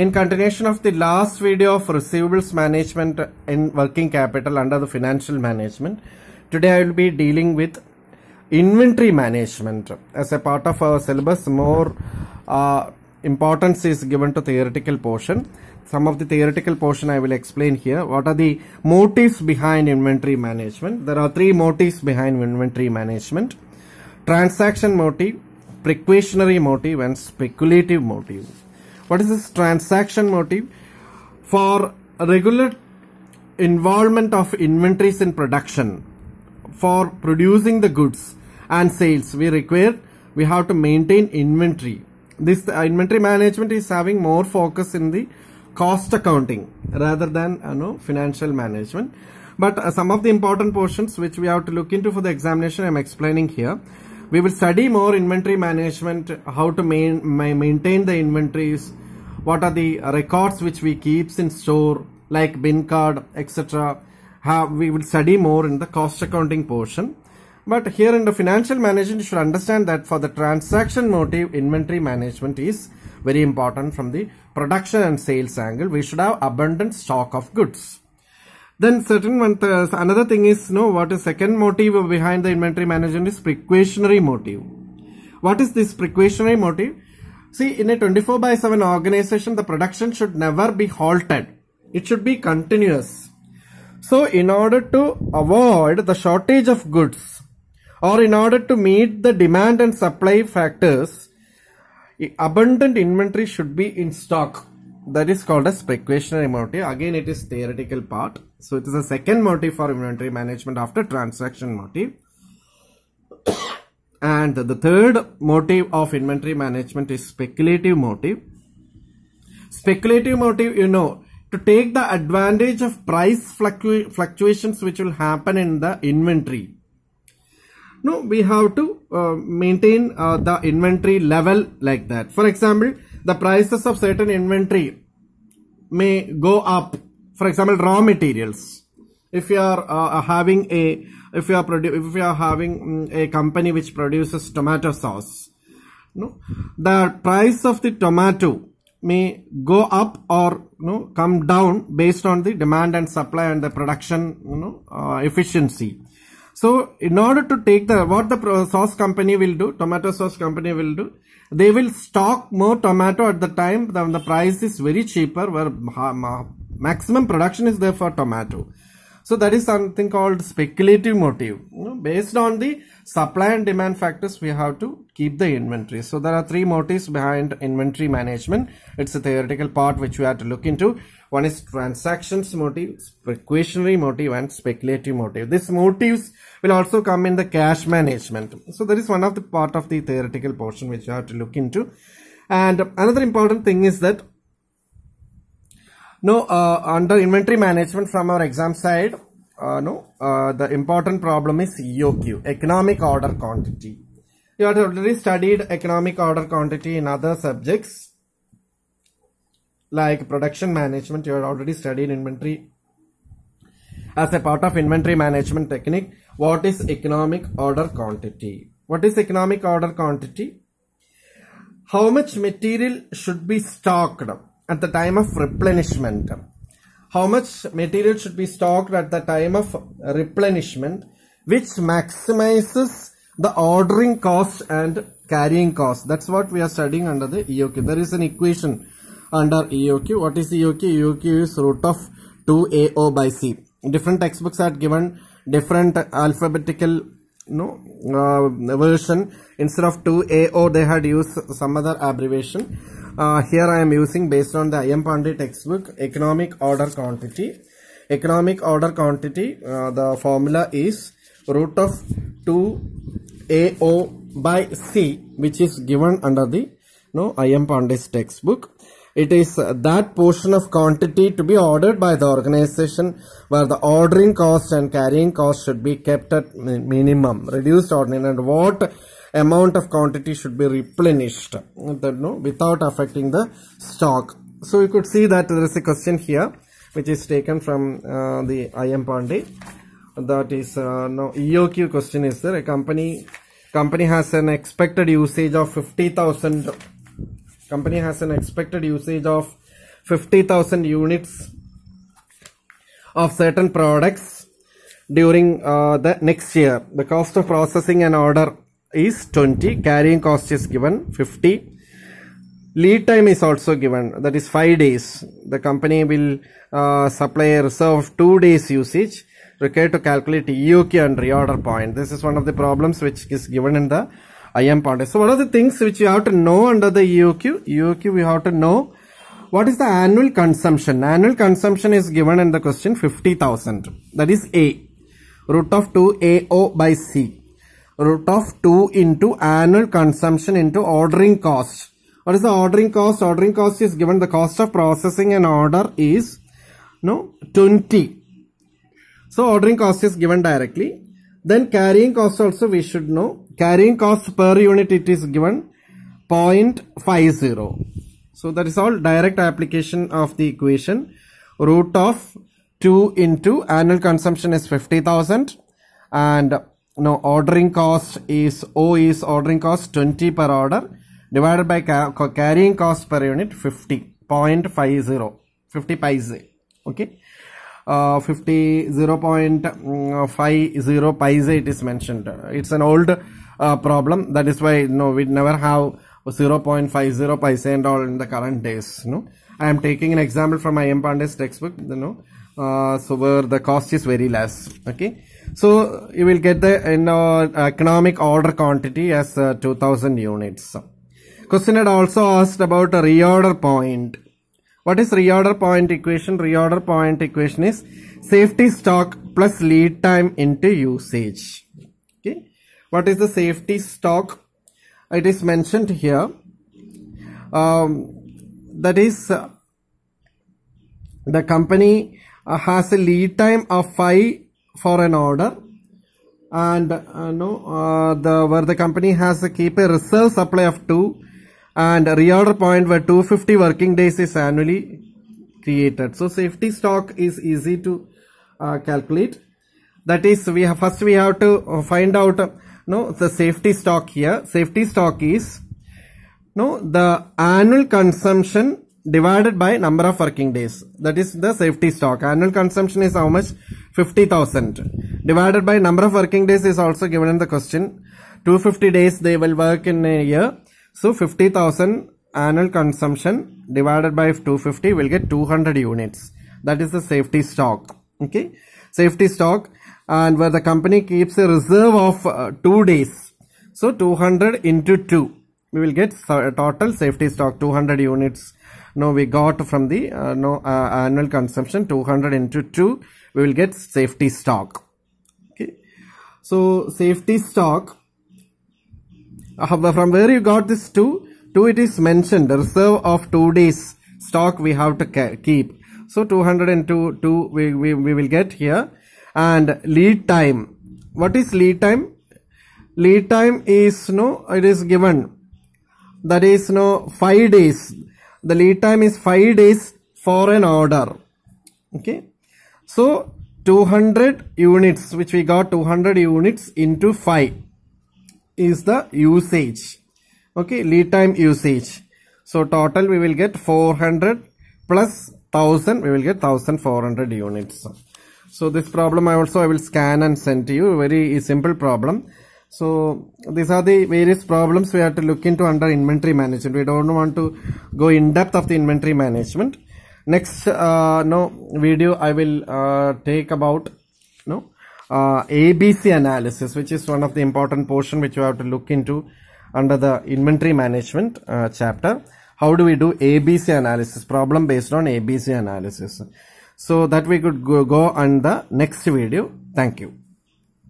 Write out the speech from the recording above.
In continuation of the last video of receivables management and working capital under the financial management, today I will be dealing with inventory management. As a part of our syllabus, more importance is given to theoretical portion. Some of the theoretical portion I will explain here. What are the motives behind inventory management? There are three motives behind inventory management: transaction motive, precautionary motive, and speculative motive. What is this transaction motive? For regular involvement of inventories in production, for producing the goods and sales, we have to maintain inventory. This inventory management is having more focus in the cost accounting rather than financial management. But some of the important portions which we have to look into for the examination I am explaining here. We will study more inventory management, how to maintain the inventories, what are the records which we keep in store like bin card, etc. We will study more in the cost accounting portion. But here in the financial management, you should understand that for the transaction motive, inventory management is very important from the production and sales angle. We should have abundant stock of goods. Then another thing is, what is second motive behind the inventory management is precautionary motive. What is this precautionary motive? See, in a 24/7 organization, the production should never be halted. It should be continuous. So, in order to avoid the shortage of goods or in order to meet the demand and supply factors, abundant inventory should be in stock. That is called as precautionary motive. Again, it is theoretical part. So, it is a second motive for inventory management after transaction motive. And the third motive of inventory management is speculative motive. Speculative motive, to take the advantage of price fluctuations which will happen in the inventory. We have to maintain the inventory level like that. For example, the prices of certain inventory may go up. For example, raw materials. If you are having a company which produces tomato sauce, the price of the tomato may go up or come down based on the demand and supply and the production efficiency. So, in order to take what the sauce company will do, tomato sauce company will do, they will stock more tomato at the time when the price is very cheaper, where maximum production is there for tomato. So, that is something called speculative motive. Based on the supply and demand factors, we have to keep the inventory. So, there are three motives behind inventory management. It's a theoretical part which we have to look into. One is transactions motive, precautionary motive, and speculative motive. These motives will also come in the cash management. So, that is one of the part of the theoretical portion which you have to look into. And another important thing is that under inventory management from our exam side, the important problem is EOQ, economic order quantity. You have already studied economic order quantity in other subjects like production management. You have already studied inventory as a part of inventory management technique. What is economic order quantity? What is economic order quantity? How much material should be stocked at the time of replenishment? How much material should be stocked at the time of replenishment, which maximizes the ordering cost and carrying cost? That's what we are studying under the EOQ. There is an equation under EOQ. What is EOQ? EOQ is root of 2AO by C. Different textbooks are given different alphabetical version. Instead of 2AO, they had used some other abbreviation. Here I am using, based on the I.M. Pandey textbook, economic order quantity. Economic order quantity, the formula is root of 2AO by C, which is given under the I.M. Pandey's textbook. It is that portion of quantity to be ordered by the organization where the ordering cost and carrying cost should be kept at minimum, reduced ordering, and what amount of quantity should be replenished without affecting the stock. So you could see that there is a question here which is taken from the I.M. Pandey. That is EOQ question is there. A company has an expected usage of 50,000. Company has an expected usage of 50,000 units of certain products during the next year. The cost of processing an order is 20. Carrying cost is given 50. Lead time is also given, that is 5 days. The company will supply a reserve of 2 days usage required to calculate EOQ and reorder point. This is one of the problems which is given in the IM Pandey. So what are the things which you have to know under the EOQ? EOQ we have to know what is the annual consumption. Annual consumption is given in the question 50,000. That is A. Root of 2 AO by C. Root of 2 into annual consumption into ordering cost. What is the ordering cost? Ordering cost is given, the cost of processing an order is 20. So ordering cost is given directly. Then carrying cost also we should know. Carrying cost per unit it is given 0.50. So that is all direct application of the equation. Root of 2 into annual consumption is 50,000 and ordering cost is O is ordering cost 20 per order divided by carrying cost per unit 50.50 50 paise. Okay, 0.50 paise it is mentioned. It's an old problem, that is why we never have 0.50 paise and all in the current days. I am taking an example from IM Pandey's textbook, so where the cost is very less. Okay, so you will get the economic order quantity as 2000 units. Question had also asked about a reorder point. What is reorder point equation? Reorder point equation is safety stock plus lead time into usage. Okay, what is the safety stock? It is mentioned here. That is the company has a lead time of 5 for an order, and where the company has to keep a reserve supply of 2, and a reorder point where 250 working days is annually created. So safety stock is easy to calculate. That is, we have to find out the safety stock here. Safety stock is the annual consumption divided by number of working days. That is the safety stock. Annual consumption is how much? 50,000 divided by number of working days is also given in the question. 250 days they will work in a year. So 50,000 annual consumption divided by 250 will get 200 units. That is the safety stock. Okay, safety stock, and where the company keeps a reserve of 2 days. So 200 into 2, we will get total safety stock 200 units. We got from the annual consumption 200 into 2, we will get safety stock. Okay, so safety stock, from where you got this 2 it is mentioned, the reserve of 2 days stock we have to keep. So 200 into 2 we will get here. And lead time, what is lead time? Lead time is it is given, that is 5 days. The lead time is 5 days for an order. Okay, so 200 units, which we got 200 units into 5 is the usage. Okay, lead time usage. So total we will get 400 plus 1000, we will get 1400 units. So this problem I will scan and send to you. Very simple problem. So these are the various problems we have to look into under inventory management. We don't want to go in depth of the inventory management. Next video I will take about ABC analysis, which is one of the important portion which you have to look into under the inventory management chapter. How do we do ABC analysis, problem based on ABC analysis? So that we could go on the next video. Thank you.